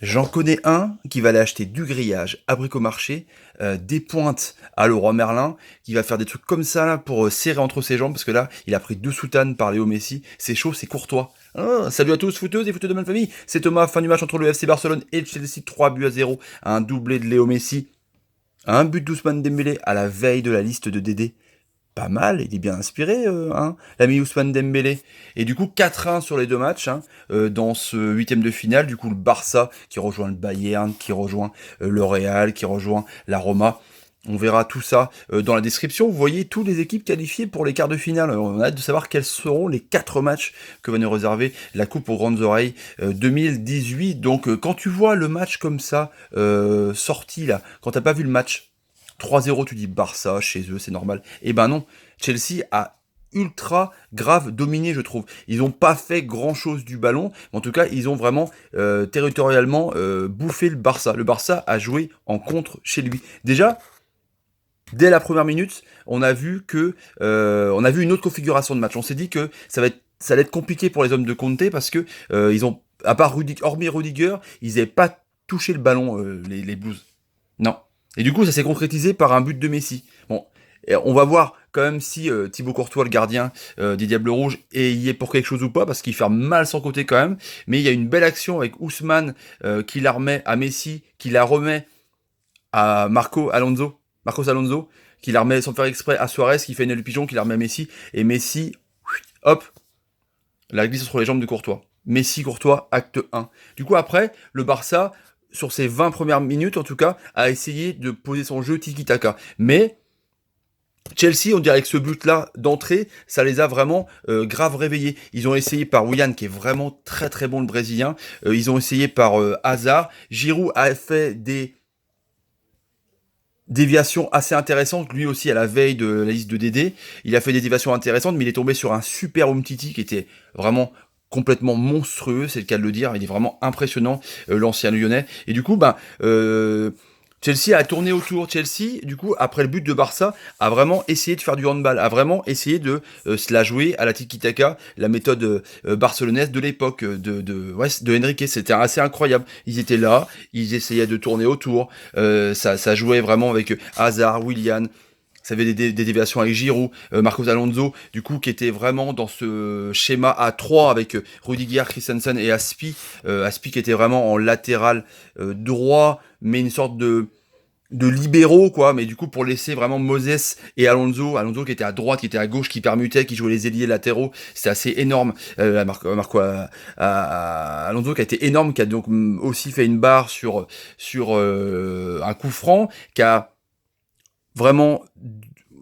J'en connais un qui va aller acheter du grillage à Bricomarché, des pointes à Leroy Merlin, qui va faire des trucs comme ça là, pour serrer entre ses jambes, parce que là, il a pris 2 soutanes par Léo Messi. C'est chaud, c'est courtois. Ah, salut à tous, footeuses et footeux de ma famille. C'est Thomas, fin du match entre le FC Barcelone et le Chelsea, 3-0. Un doublé de Léo Messi, un but d'Ousmane Dembélé à la veille de la liste de Dédé. Pas mal, il est bien inspiré, l'ami Ousmane Dembélé. Et du coup, 4-1 sur les 2 matchs, dans ce huitième de finale. Du coup, le Barça qui rejoint le Bayern, qui rejoint le Real, qui rejoint la Roma. On verra tout ça dans la description. Vous voyez toutes les équipes qualifiées pour les quarts de finale. On a hâte de savoir quels seront les 4 matchs que va nous réserver la Coupe aux Grandes Oreilles 2018. Donc, quand tu vois le match comme ça, sorti là, quand t'as pas vu le match, 3-0, tu dis Barça, chez eux, c'est normal. Eh ben non, Chelsea a ultra grave dominé, je trouve. Ils n'ont pas fait grand-chose du ballon, mais en tout cas, ils ont vraiment territorialement bouffé le Barça. Le Barça a joué en contre chez lui. Déjà, dès la première minute, on a vu une autre configuration de match. On s'est dit que ça allait être compliqué pour les hommes de Conte parce que ils ont, à part hormis Rudiger, ils n'avaient pas touché le ballon, les Blues. Non. Et du coup, ça s'est concrétisé par un but de Messi. Bon, et on va voir quand même si Thibaut Courtois, le gardien des Diables Rouges, y est pour quelque chose ou pas, parce qu'il fait mal son côté quand même. Mais il y a une belle action avec Ousmane qui la remet à Messi, qui la remet à Marcos Alonso, qui la remet sans faire exprès à Suarez, qui fait une aile pigeon, qui la remet à Messi. Et Messi, hop, la glisse entre les jambes de Courtois. Messi, Courtois, acte 1. Du coup, après, le Barça, sur ses 20 premières minutes en tout cas, a essayé de poser son jeu tiki-taka. Mais Chelsea, on dirait que ce but-là d'entrée, ça les a vraiment grave réveillés. Ils ont essayé par Willian, qui est vraiment très très bon le Brésilien. Ils ont essayé par Hazard. Giroud a fait des déviations assez intéressantes, lui aussi à la veille de la liste de DD. Il a fait des déviations intéressantes, mais il est tombé sur un super Umtiti qui était vraiment complètement monstrueux, c'est le cas de le dire. Il est vraiment impressionnant, l'ancien Lyonnais. Et du coup, Chelsea a tourné autour. Chelsea, du coup, après le but de Barça, a vraiment essayé de faire du handball, a vraiment essayé de se la jouer à la tiki-taka, la méthode barcelonaise de l'époque de Enrique. C'était assez incroyable. Ils étaient là, ils essayaient de tourner autour. Ça jouait vraiment avec Hazard, Willian. Ça avait des déviations avec Giroud, Marcos Alonso, du coup, qui était vraiment dans ce schéma à 3 avec Rudiger, Christensen et Aspi. Aspi qui était vraiment en latéral droit, mais une sorte de libéraux, quoi, mais du coup, pour laisser vraiment Moses et Alonso qui était à droite, qui était à gauche, qui permutait, qui jouait les ailiers latéraux, c'était assez énorme. Alonso qui a été énorme, qui a donc aussi fait une barre sur un coup franc, qui a vraiment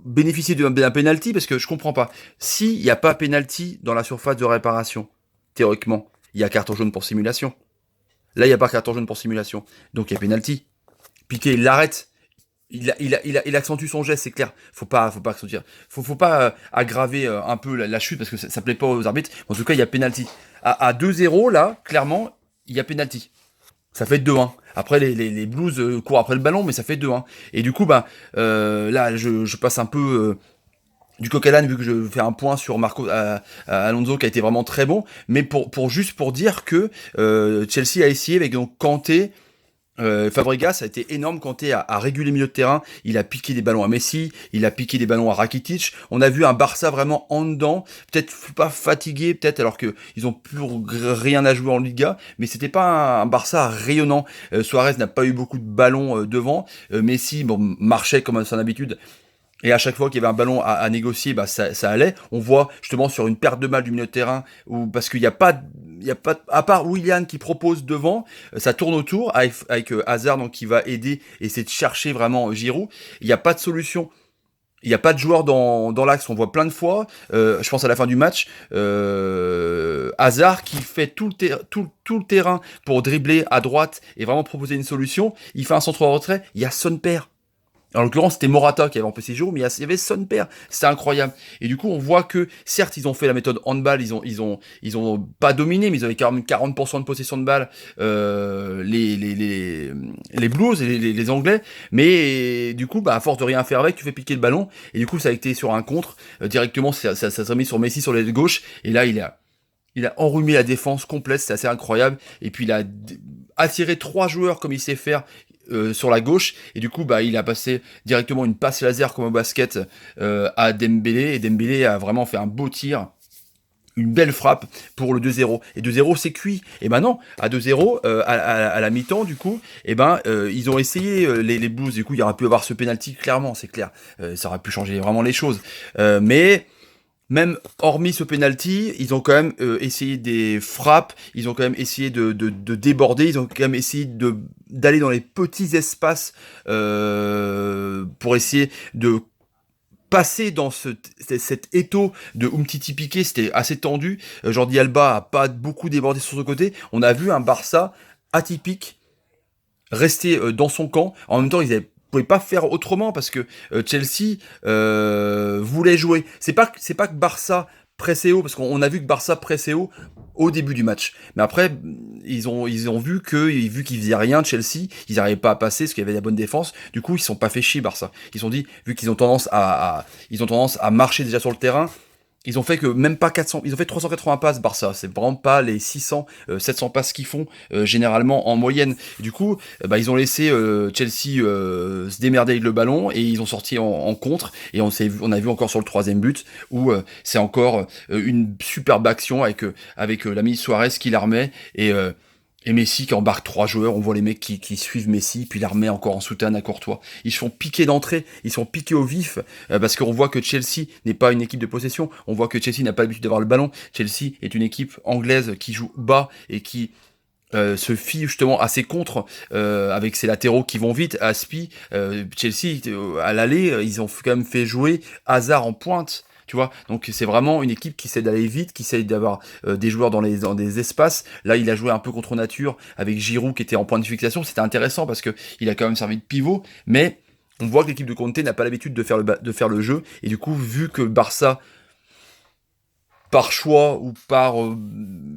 bénéficier d'un penalty, parce que je comprends pas. S'il n'y a pas penalty dans la surface de réparation, théoriquement, il y a carton jaune pour simulation. Là, il n'y a pas carton jaune pour simulation. Donc il y a penalty. Piqué, il l'arrête. Il accentue son geste, c'est clair. Faut pas accentuer. Faut pas aggraver un peu la chute parce que ça plaît pas aux arbitres. En tout cas, il y a penalty. À 2-0, là, clairement, il y a penalty. Ça fait 2-1. Après, les Blues courent après le ballon, mais ça fait 2-1. Et du coup, là, je passe un peu du coq à l'âne, vu que je fais un point sur Alonso, qui a été vraiment très bon. Mais juste pour dire que Chelsea a essayé avec donc Kanté. Fabregas a été énorme. Kanté a régulé le milieu de terrain. Il a piqué des ballons à Messi, il a piqué des ballons à Rakitic. On a vu un Barça vraiment en dedans, peut-être pas fatigué, peut-être alors que ils ont plus rien à jouer en Liga, mais c'était pas un Barça rayonnant. Suarez n'a pas eu beaucoup de ballons devant. Messi, bon, marchait comme à son habitude. Et à chaque fois qu'il y avait un ballon à négocier, ça allait. On voit justement sur une perte de balle du milieu de terrain, parce qu'il n'y a pas, à part Willian qui propose devant, ça tourne autour avec Hazard donc qui va aider et c'est de chercher vraiment Giroud. Il n'y a pas de solution. Il n'y a pas de joueur dans l'axe, on voit plein de fois. Je pense à la fin du match, Hazard qui fait tout le terrain pour dribbler à droite et vraiment proposer une solution. Il fait un centre en retrait, il y a son père. En l'occurrence, c'était Morata qui avait empêché Giroud, mais il y avait Son Père. C'était incroyable. Et du coup, on voit que, certes, ils ont fait la méthode handball, ils ont pas dominé, mais ils avaient quand même 40% de possession de balle, les Blues et les Anglais. Mais du coup, à force de rien faire avec, tu fais piquer le ballon. Et du coup, ça a été sur un contre. Directement, ça s'est mis sur Messi sur l'aile gauche. Et là, il a enrhumé la défense complète, c'est assez incroyable. Et puis attirer 3 joueurs comme il sait faire sur la gauche, et du coup bah il a passé directement une passe laser comme au basket à Dembélé, et Dembélé a vraiment fait un beau tir, une belle frappe pour le 2-0. Et 2-0, c'est cuit. Et ben non, à 2-0, à la mi-temps, du coup, et ben, ils ont essayé, les Blues, du coup, il y aurait pu avoir ce penalty, clairement, c'est clair. Ça aurait pu changer vraiment les choses. Mais même hormis ce penalty, ils ont quand même essayé des frappes, ils ont quand même essayé de déborder, ils ont quand même essayé d'aller dans les petits espaces pour essayer de passer dans cet étau de Umtiti Piqué, c'était assez tendu. Jordi Alba a pas beaucoup débordé sur ce côté. On a vu un Barça atypique rester dans son camp. En même temps, ils pouvaient pas faire autrement parce que Chelsea voulait jouer. C'est pas que Barça pressait haut, parce qu'on a vu que Barça pressait haut au début du match. Mais après, ils ont vu qu'ils faisaient rien, Chelsea, ils n'arrivaient pas à passer parce qu'il y avait la bonne défense. Du coup, ils se sont pas fait chier, Barça. Ils se sont dit, vu qu'ils ont tendance ils ont tendance à marcher déjà sur le terrain, ils ont fait que même pas 400, ils ont fait 380 passes Barça, c'est vraiment pas les 600, 700 passes qu'ils font généralement en moyenne. Et du coup, bah, ils ont laissé Chelsea se démerder avec le ballon et ils ont sorti en contre, et on a vu encore sur le troisième but où c'est encore une superbe action avec l'ami Suarez qui la remet, et Messi qui embarque 3 joueurs, on voit les mecs qui suivent Messi, puis il la remet encore en soutane à Courtois. Ils se font piquer d'entrée, ils sont piqués au vif, parce qu'on voit que Chelsea n'est pas une équipe de possession, on voit que Chelsea n'a pas l'habitude d'avoir le ballon. Chelsea est une équipe anglaise qui joue bas et qui se fie justement à ses contres avec ses latéraux qui vont vite. Aspi, Chelsea, à l'aller, ils ont quand même fait jouer Hazard en pointe. Tu vois, donc c'est vraiment une équipe qui essaie d'aller vite, qui essaie d'avoir des joueurs dans des espaces. Là, il a joué un peu contre nature avec Giroud qui était en point de fixation. C'était intéressant parce que il a quand même servi de pivot, mais on voit que l'équipe de Conte n'a pas l'habitude de faire le jeu, et du coup, vu que le Barça, par choix ou par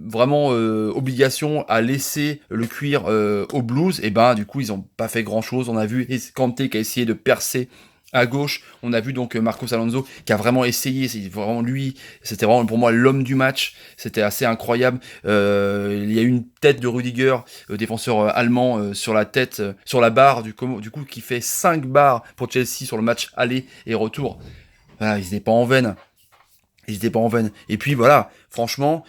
vraiment obligation, à laisser le cuir aux Blues, et ben du coup ils ont pas fait grand chose. On a vu Kanté qui a essayé de percer à gauche, on a vu donc Marcos Alonso qui a vraiment essayé, c'est vraiment lui, c'était vraiment pour moi l'homme du match, c'était assez incroyable. Il y a eu une tête de Rudiger, défenseur allemand, sur la tête, sur la barre du coup qui fait 5 barres pour Chelsea sur le match aller et retour. Voilà, ils étaient pas en veine. Ils étaient pas en veine. Et puis voilà, franchement,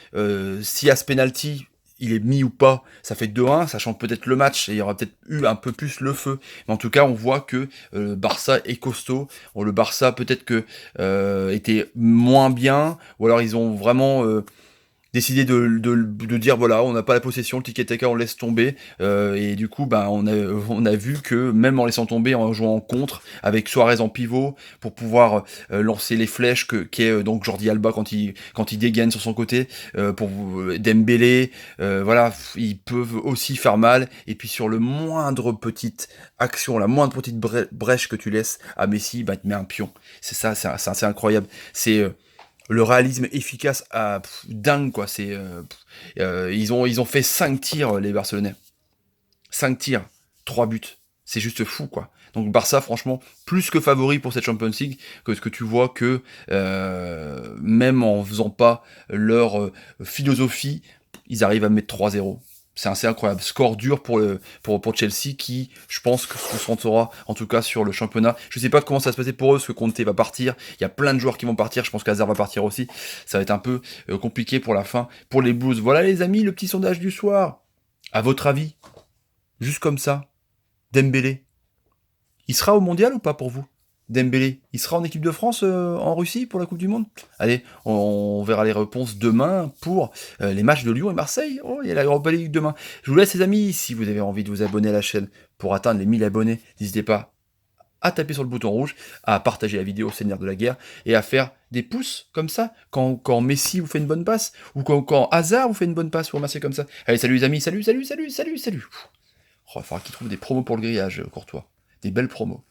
si à ce penalty, il est mis ou pas, ça fait 2-1, ça change peut-être le match, et il y aura peut-être eu un peu plus le feu. Mais en tout cas, on voit que Barça est costaud. Bon, le Barça peut-être que était moins bien, ou alors ils ont vraiment décidé de dire voilà, on n'a pas la possession, le tiki-taka on laisse tomber, et du coup bah on a vu que même en laissant tomber, en jouant en contre avec Suarez en pivot pour pouvoir lancer les flèches qui est donc Jordi Alba quand il dégaine sur son côté, pour Dembélé, voilà, ils peuvent aussi faire mal. Et puis sur le moindre petite action, la moindre petite brèche que tu laisses à Messi, bah il te met un pion. C'est ça, c'est assez incroyable. C'est le réalisme efficace dingue, quoi. Ils ont fait 5 tirs, les Barcelonais. 5 tirs, 3 buts. C'est juste fou, quoi. Donc Barça, franchement, plus que favori pour cette Champions League, que ce que tu vois que même en faisant pas leur philosophie, ils arrivent à mettre 3-0. C'est assez incroyable. Score dur pour Chelsea qui, je pense, que se concentrera en tout cas sur le championnat. Je sais pas comment ça va se passer pour eux, parce que Conte va partir. Il y a plein de joueurs qui vont partir. Je pense qu'Hazard va partir aussi. Ça va être un peu compliqué pour la fin. Pour les Blues. Voilà les amis, le petit sondage du soir. À votre avis, juste comme ça, Dembélé, il sera au mondial ou pas pour vous? Dembélé, il sera en équipe de France en Russie pour la Coupe du Monde? Allez, on verra les réponses demain pour les matchs de Lyon et Marseille. Oh, il y a la Europa League demain. Je vous laisse les amis, si vous avez envie de vous abonner à la chaîne pour atteindre les 1000 abonnés, n'hésitez pas à taper sur le bouton rouge, à partager la vidéo Seigneur de la Guerre, et à faire des pouces comme ça, quand Messi vous fait une bonne passe, ou quand Hazard vous fait une bonne passe, vous remerciez comme ça. Allez, salut les amis, salut. Oh, il faudra qu'il trouve des promos pour le grillage, Courtois. Des belles promos.